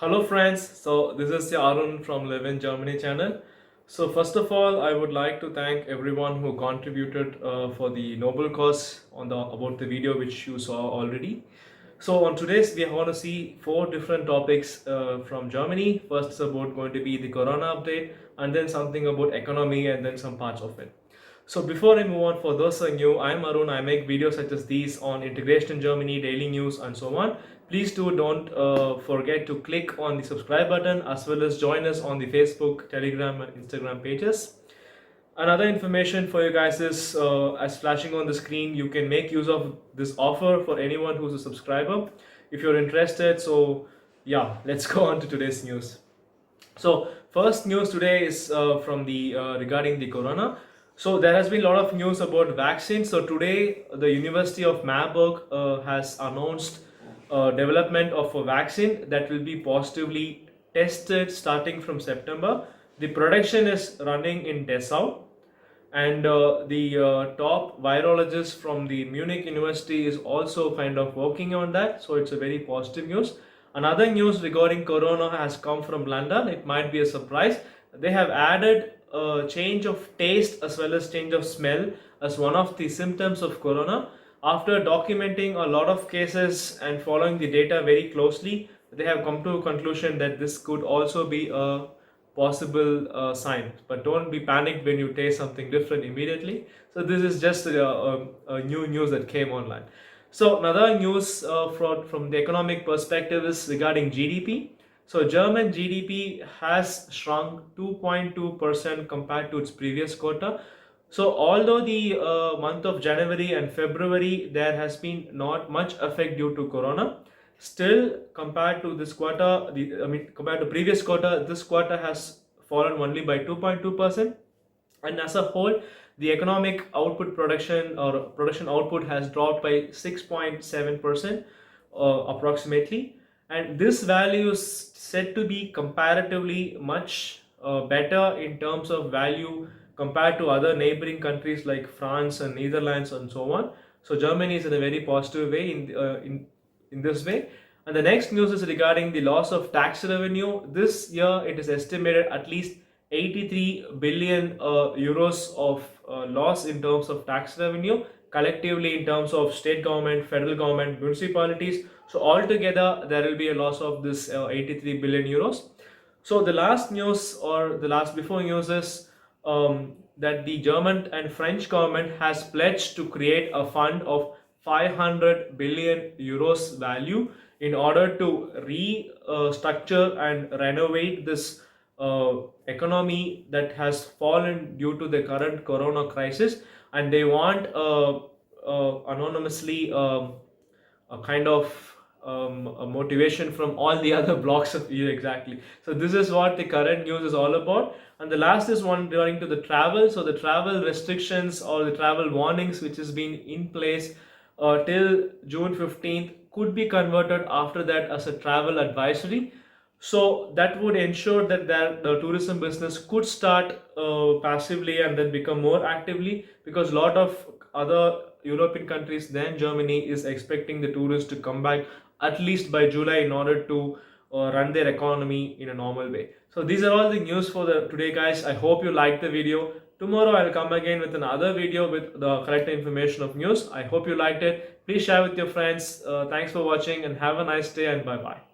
Hello friends, so this is Arun from Live in Germany channel. So first of all, I would like to thank everyone who contributed for the noble cause about the video which you saw already. So on today's we are going to see four different topics from Germany. First is about going to be the Corona update, and then something about economy, and then some parts of it. So before I move on, for those who are new, I'm Arun. I make videos such as these on integration in Germany, daily news, and so on. Please don't forget to click on the subscribe button, as well as join us on the Facebook, Telegram, and Instagram pages. Another information for you guys is, as flashing on the screen, you can make use of this offer for anyone who's a subscriber if you're interested. So yeah, let's go on to today's news. So first news today is from the regarding the corona. So there has been a lot of news about vaccines. So today the University of Marburg has announced development of a vaccine that will be positively tested starting from September. The production is running in Dessau, and the top virologist from the Munich University is also kind of working on that. So it's a very positive news. Another news regarding corona has come from London. It might be a surprise. They have added a change of taste as well as change of smell as one of the symptoms of corona. After documenting a lot of cases and following the data very closely, they have come to a conclusion that this could also be a possible sign. But don't be panicked when you taste something different immediately. So this is just a new news that came online. So another news from the economic perspective is regarding GDP. So German GDP has shrunk 2.2% compared to its previous quarter. So although the month of January and February there has been not much effect due to corona, still compared to this quarter, compared to previous quarter, this quarter has fallen only by 2.2%, and as a whole the economic output production or production output has dropped by 6.7% approximately, and this value is said to be comparatively much better in terms of value compared to other neighboring countries like France and Netherlands and so on. So Germany is in a very positive way in this way. And the next news is regarding the loss of tax revenue. This year it is estimated at least 83 billion euros of loss in terms of tax revenue, collectively in terms of state government, federal government, municipalities. So altogether there will be a loss of this 83 billion euros. So the last news, or the last before news, is that the German and French government has pledged to create a fund of 500 billion euros value in order to restructure and renovate this economy that has fallen due to the current corona crisis, and they want anonymously a kind of a motivation from all the other blocks of EU. Exactly. So this is what the current news is all about. And the last is one regarding to the travel. So the travel restrictions or the travel warnings which has been in place till June 15th could be converted after that as a travel advisory. So that would ensure that the tourism business could start passively and then become more actively, because a lot of other European countries than Germany is expecting the tourists to come back at least by July in order to run their economy in a normal way. So these are all the news for today, guys. I hope you liked the video. Tomorrow I'll come again with another video with the correct information of news. I hope you liked it. Please share with your friends. Thanks for watching and have a nice day, and bye bye.